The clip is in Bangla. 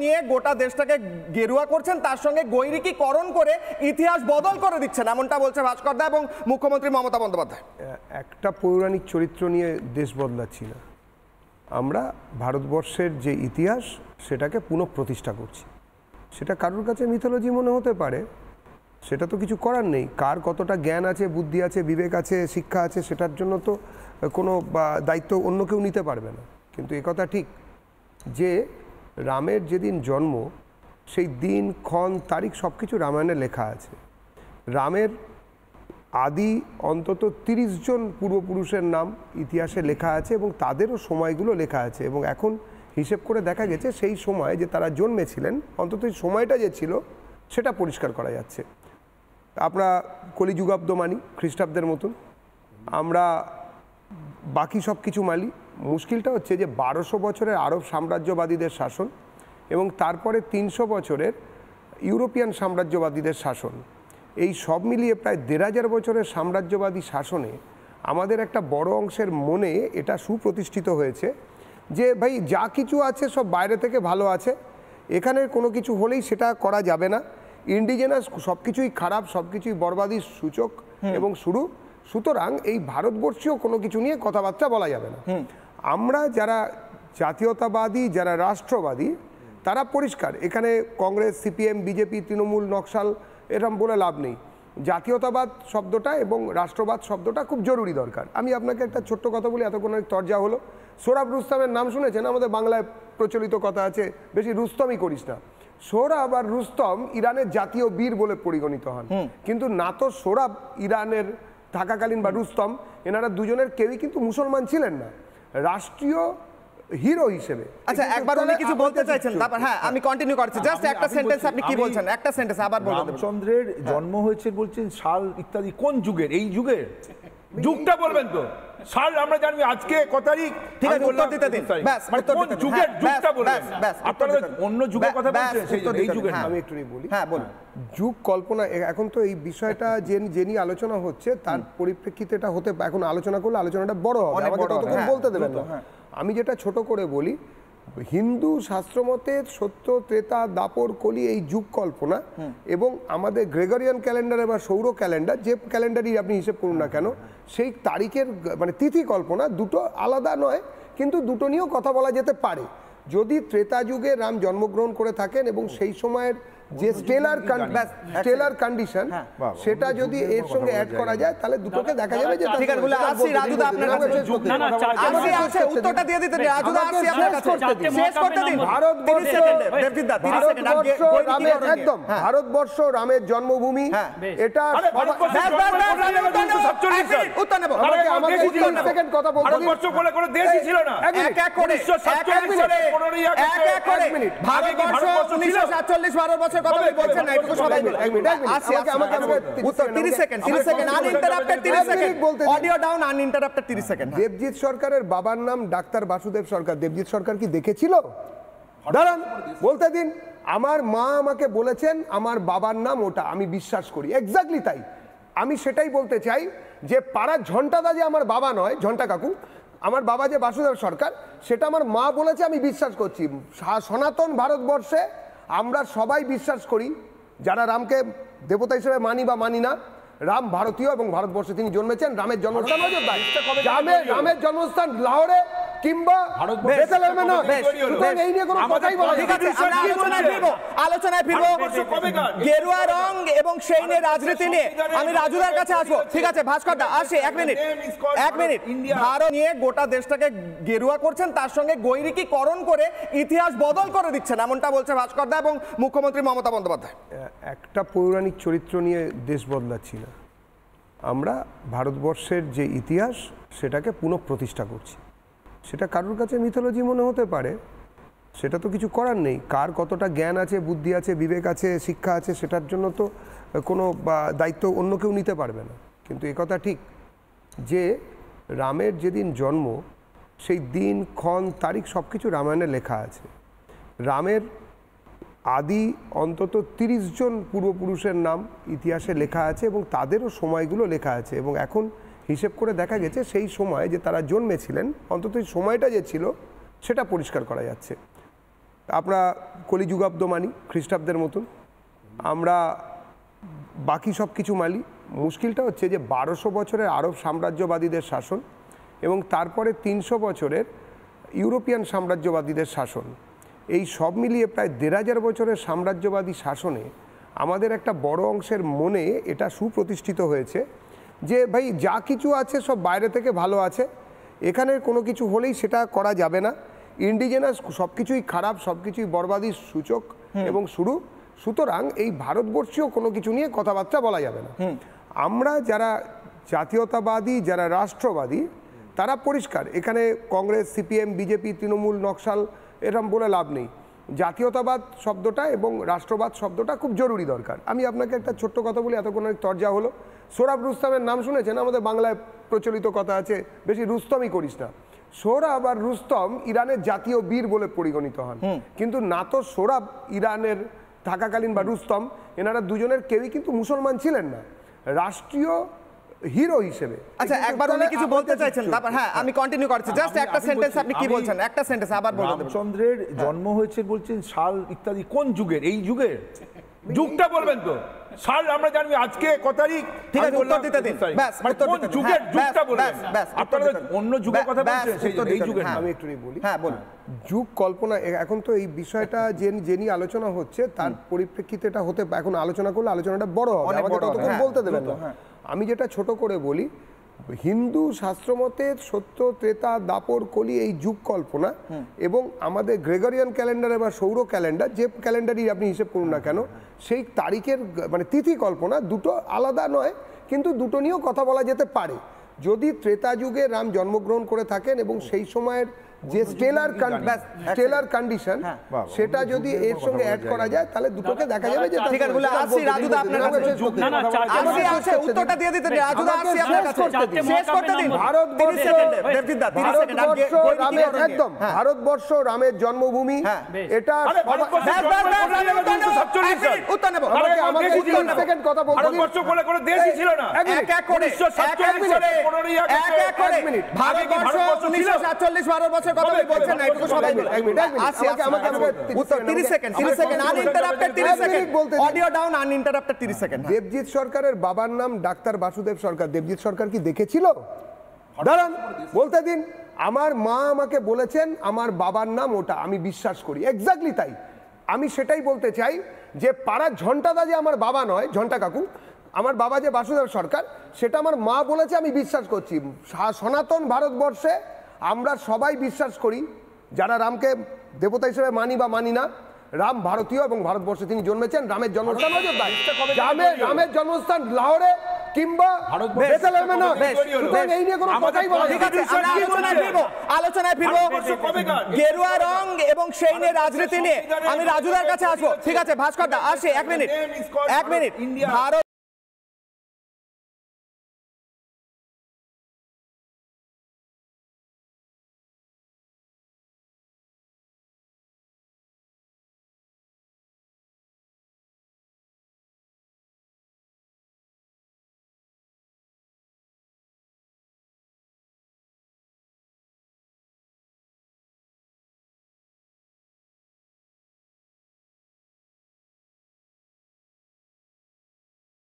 নিয়ে গোটা দেশটাকে গেরুয়া করছেন, তার সঙ্গে গৈরিকীকরণ করে ইতিহাস বদল করে দিচ্ছেন, এমনটা বলছে ভাস্কর দা এবং মুখ্যমন্ত্রী মমতা বন্দ্যোপাধ্যায়। একটা পৌরাণিক চরিত্র নিয়ে দেশ বদলাচ্ছি না, আমরা ভারতবর্ষের যে ইতিহাস সেটাকে পুনঃপ্রতিষ্ঠা করছি। সেটা কারোর কাছে মিথোলজি মনে হতে পারে, সেটা তো কিছু করার নেই। কার কতটা জ্ঞান আছে, বুদ্ধি আছে, বিবেক আছে, শিক্ষা আছে, সেটার জন্য তো কোনো দায়িত্ব অন্য কেউ নিতে পারবে না। কিন্তু একথা ঠিক যে রামের যেদিন জন্ম, সেই দিন, ক্ষণ, তারিখ সব কিছু রামায়ণে লেখা আছে। রামের আদি অন্তত 30 জন পূর্বপুরুষের নাম ইতিহাসে লেখা আছে এবং তাদেরও সময়গুলো লেখা আছে। এবং এখন হিসেব করে দেখা গেছে সেই সময় যে তারা জন্মেছিলেন, অন্তত সময়টা যে ছিল সেটা পরিষ্কার করা যাচ্ছে। আমরা কলিযুগাব্দ মানি খ্রিস্টাব্দের মতন, আমরা বাকি সব কিছু মানি। মুশকিলটা হচ্ছে যে 1200 বছরের আরব সাম্রাজ্যবাদীদের শাসন এবং তারপরে 300 বছরের ইউরোপিয়ান সাম্রাজ্যবাদীদের শাসন, এই সব মিলিয়ে প্রায় 1500 বছরের সাম্রাজ্যবাদী শাসনে আমাদের একটা বড় অংশের মনে এটা সুপ্রতিষ্ঠিত হয়েছে যে ভাই যা কিছু আছে সব বাইরে থেকে ভালো আছে, এখানে কোনো কিছু হলেই সেটা করা যাবে না, ইন্ডিজেনাস সব কিছুই খারাপ, সব কিছুই বরবাদির সূচক এবং শুরু, সুতরাং এই ভারতবর্ষীয় কোনো কিছু নিয়ে কথাবার্তা বলা যাবে না। আমরা যারা জাতীয়তাবাদী, যারা রাষ্ট্রবাদী, তারা পরিষ্কার, এখানে কংগ্রেস, সিপিএম, বিজেপি, তৃণমূল, নকশাল এরকম বলে লাভ নেই। জাতীয়তাবাদ শব্দটা এবং রাষ্ট্রবাদ শব্দটা খুব জরুরি দরকার। আমি আপনাকে একটা ছোট্ট কথা বলি, এতক্ষণ অনেক তরজা হলো। সোহরাব রুস্তমের নাম শুনেছেন? আমাদের বাংলায় প্রচলিত কথা আছে, বেশি রুস্তমই করিস না। সোহরাব আর রুস্তম ইরানের জাতীয় বীর বলে পরিগণিত হন, কিন্তু না তো সোহরাব ইরানের থাকাকালীন বা রুস্তম, এনারা দুজনের কেউই কিন্তু মুসলমান ছিলেন না রাষ্ট্রীয় হিরো হিসেবে। আচ্ছা, একবার উনি কিছু বলতে চাইছেন, তারপর হ্যাঁ আমি কন্টিনিউ করছি। জাস্ট একটা সেন্টেন্স আপনি কি বলছেন, একটা সেন্টেন্স আবার বলুন। রামচন্দ্রের জন্ম হয়েছে বলছেন সাল ইত্যাদি, কোন যুগের? এই যুগের যুগটা বলবেন তো? সাল আমরা জানি আজকে কত তারিখ, ঠিক আছে, উত্তর দিতে দিন। ব্যাস, মানে কোন যুগের যুগটা বলবেন? আপনারা অন্য যুগের কথা বলছেন, এই যুগের আমি একটু বলি। হ্যাঁ বলুন। যুগ কল্পনা, এখন তো এই বিষয়টা যে নিয়ে আলোচনা হচ্ছে তার পরিপ্রেক্ষিতে এটা হতে, এখন আলোচনা করলে আলোচনাটা বড় হবে, আমাকে ততক্ষণ বলতে দেবেন না। আমি যেটা ছোট করে বলি, হিন্দু শাস্ত্রমতে সত্য, ত্রেতা, দাপর, কলি এই যুগ কল্পনা এবং আমাদের গ্রেগরিয়ান ক্যালেন্ডারে বা সৌর ক্যালেন্ডার, যে ক্যালেন্ডারই আপনি হিসেব করুন না কেন, সেই তারিখের মানে তিথি কল্পনা দুটো আলাদা নয়, কিন্তু দুটো নিয়েও কথা বলা যেতে পারে। যদি ত্রেতা যুগে রাম জন্মগ্রহণ করে থাকেন এবং সেই সময়ের যে স্টেলার কন্ডিশন সেটা যদি এর সঙ্গে অ্যাড করা যায়, তাহলে দুটোকে দেখা যাবে যে ঠিক আছে। বলে আসি রাজুদা, আপনার কাছে আসি আছে উত্তরটা দিয়ে দিতে দিন। রাজুদা আসি আপনার কাছে, শেষ করতে দিন। ভারতবর্ষ রামের একদম, ভারতবর্ষ রামের জন্মভূমি, এটা উত্তর নেব। আমাকে 30 সেকেন্ড কথা বলতে দিন। ভারতবর্ষ বলে কোনো দেশই ছিল না। এক এক করে ভারতবর্ষ 1947 12 বছর কথা বলছেন না, এটুকু সবাই আমাকে উত্তর 30 second uninterrupted 30 second audio down uninterrupted 30 second. Debjit সরকারের বাবার নাম ডাক্তার বাসুদেব সরকার। দেবজিৎ সরকার কি দেখেছিল? দাঁড়ান, বলতে দিন। আমার মা আমাকে বলেছেন আমার বাবার নাম ওটা, আমি বিশ্বাস করি, এক্স্যাক্টলি তাই। আমি সেটাই বলতে চাই যে পাড়ার ঝন্টাদা যে আমার বাবা নয়, ঝন্টা কাকু, আমার বাবা যে বাসুদেব সরকার, সেটা আমার মা বলেছে, আমি বিশ্বাস করছি। সনাতন ভারতবর্ষে আমরা সবাই বিশ্বাস করি, যারা রামকে দেবতা হিসেবে মানি বা মানি না, রাম ভারতীয় এবং ভারতবর্ষে তিনি জন্মেছেন। রামের জন্মস্থান রামের জন্মস্থান লাহোরে কিংবা বেথলেহেমে নয়। এই নিয়ে কোনো কথাই বলা ঠিক আছে, আমরা আলোচনায় ফিরবো গেরুয়া রং এবং সেই নিয়ে রাজনীতি নিয়ে। আমি রাজুদার কাছে আসবো। ঠিক আছে ভাস্কর দা, আসি এক মিনিট। ভারত নিয়ে গোটা দেশটাকে গেরুয়া করছেন, তার সঙ্গে গৈরিকীকরণ করে ইতিহাস বদল করে দিচ্ছেন, এমনটা বলছে ভাস্কর দা এবং মুখ্যমন্ত্রী মমতা বন্দ্যোপাধ্যায়। একটা পৌরাণিক চরিত্র নিয়ে দেশ বদলাচ্ছি না, আমরা ভারতবর্ষের যে ইতিহাস সেটাকে পুনঃপ্রতিষ্ঠা করছি। সেটা কারোর কাছে মিথোলজি মনে হতে পারে, সেটা তো কিছু করার নেই। কার কতটা জ্ঞান আছে, বুদ্ধি আছে, বিবেক আছে, শিক্ষা আছে, সেটার জন্য তো কোনো দায়িত্ব অন্য কেউ নিতে পারবে না। কিন্তু একথা ঠিক যে রামের যেদিন জন্ম, সেই দিন, ক্ষণ, তারিখ সব কিছু রামায়ণে লেখা আছে। রামের আদি অন্তত 30 জন পূর্বপুরুষের নাম ইতিহাসে লেখা আছে এবং তাদেরও সময়গুলো লেখা আছে। এবং এখন হিসেব করে দেখা গেছে সেই সময় যে তারা জন্মেছিলেন, অন্তত সময়টা যে ছিল সেটা পরিষ্কার করা যাচ্ছে। আমরা কলিযুগাব্দ মানি খ্রিস্টাব্দের মতন, আমরা বাকি সব কিছু মানি। মুশকিলটা হচ্ছে যে 1200 বছরের আরব সাম্রাজ্যবাদীদের শাসন এবং তারপরে 300 বছরের ইউরোপিয়ান সাম্রাজ্যবাদীদের শাসন, এই সব মিলিয়ে প্রায় 1500 বছরের সাম্রাজ্যবাদী শাসনে আমাদের একটা বড় অংশের মনে এটা সুপ্রতিষ্ঠিত হয়েছে যে ভাই যা কিছু আছে সব বাইরে থেকে ভালো আছে, এখানে কোনো কিছু হলেই সেটা করা যাবে না, ইন্ডিজেনাস সব কিছুই খারাপ, সব কিছুই বরবাদির সূচক এবং শুরু, সুতরাং এই ভারতবর্ষীয় কোনো কিছু নিয়ে কথাবার্তা বলা যাবে না। আমরা যারা জাতীয়তাবাদী, যারা রাষ্ট্রবাদী, তারা পরিষ্কার, এখানে কংগ্রেস, সিপিএম, বিজেপি, তৃণমূল, নকশাল এরম বলে লাভ নেই। জাতীয়তাবাদ শব্দটা এবং রাষ্ট্রবাদ শব্দটা খুব জরুরি দরকার। আমি আপনাকে একটা ছোট্ট কথা বলি, এতক্ষণ অনেক তরজা হলো। সোহরাব রুস্তমের নাম শুনেছেন? আমাদের বাংলায় প্রচলিত কথা আছে, বেশি রুস্তমই করিস না। সোহরাব আর রুস্তম ইরানের জাতীয় বীর বলে পরিগণিত হন, কিন্তু না তো সোহরাব ইরানের থাকাকালীন বা রুস্তম, এনারা দুজনের কেউই কিন্তু মুসলমান ছিলেন না রাষ্ট্রীয় হিরো হিসেবে। আচ্ছা, একবার উনি কিছু বলতে চাইছেন, তারপর হ্যাঁ আমি কন্টিনিউ করছি। জাস্ট একটা সেন্টেন্স আপনি কি বলছেন, একটা সেন্টেন্স আবার বলতে দেবেন। রামচন্দ্রের জন্ম হয়েছে বলছেন সাল ইত্যাদি কোন যুগের? এই যুগের যুগটা বলবেন তো? সাল আমরা জানি আজকে কত তারিখ, ঠিক আছে, উত্তর দিতে দিন। ব্যাস, মানে উত্তর কোন দিতে দিন। যুগের যুগটা বলবেন? ব্যাস, আপনারা অন্য যুগের কথা বলছেন, সেই এই যুগের আমি একটু বলি। হ্যাঁ বলুন। যুগ কল্পনা, এখন তো এই বিষয়টা যে নিয়ে আলোচনা হচ্ছে তার পরিপ্রেক্ষিতে এটা হতে, এখন আলোচনা করলে আলোচনাটা বড় হবে, অনেক আমাকে বড় হবে, ততক্ষণ হ্যাঁ, বলতে দেবেন না। আমি যেটা ছোট করে বলি, হিন্দু শাস্ত্রমতে সত্য, ত্রেতা, দাপর, কলি এই যুগ কল্পনা এবং আমাদের গ্রেগরিয়ান ক্যালেন্ডারে বা সৌর ক্যালেন্ডার, যে ক্যালেন্ডারই আপনি হিসেব করুন না কেন, সেই তারিখের মানে তিথি কল্পনা দুটো আলাদা নয়, কিন্তু দুটো নিয়েও কথা বলা যেতে পারে। যদি ত্রেতা যুগে রাম জন্মগ্রহণ করে থাকেন এবং সেই সময়ের যে স্টেলার কন্ডিশন সেটা যদি এর সঙ্গে অ্যাড করা যায়, তাহলে দুটোকে দেখা যাবে যে ঠিক আছে, বলে আসি রাজুদা আপনার কাছে। আসি আছে, উত্তরটা দিয়ে দিতে দিন রাজুদা, আসি আপনার কাছে, শেষ করতে দিন। ভারতবর্ষ, 30 সেকেন্ড একদম ভারতবর্ষ রামের জন্মভূমি, এটা উত্তর নেব। আমাকে 30 সেকেন্ড কথা বলতে দিন। ভারতবর্ষ বলে কোনো দেশই ছিল না। এক এক করে 1947 সালে ভারতবর্ষ 1947 12 বছর কথা বলছেন না, একটু সবাই আসি আমাকে উত্তর 30 second uninterrupted 30 second audio down uninterrupted 30 second. Debjit সরকারের বাবার নাম ডাক্তার বাসুদেব সরকার। দেবজিৎ সরকার কি দেখেছিল? দাঁড়ান বলতে দিন। আমার মা আমাকে বলেছেন আমার বাবার নাম ওটা, আমি বিশ্বাস করি এক্স্যাক্টলি তাই। আমি সেটাই বলতে চাই যে পাড়ার ঝন্টাদা যে আমার বাবা নয়, ঝন্টা কাকু, আমার বাবা যে বাসুদেব সরকার, সেটা আমার মা বলেছে, আমি বিশ্বাস করছি। সনাতন ভারতবর্ষে আমরা সবাই বিশ্বাস করি, যারা রামকে দেবতা হিসেবে মানি বা মানি না, রাম ভারতীয় এবং ভারতবর্ষে তিনি জন্মেছেন। রামের জন্মস্থান রামের জন্মস্থান লাহোরে কিংবা বেথলেহেমে নয়। সুতরাং এই নিয়ে কোনো কথাই বলা ঠিক আছে, আমরা আলোচনায় ফিরবো গেরুয়া রং এবং সেই নিয়ে রাজনীতি নিয়ে। আমি রাজুদার কাছে আসবো। ঠিক আছে ভাস্কর দা, আসি 1 মিনিট ভারত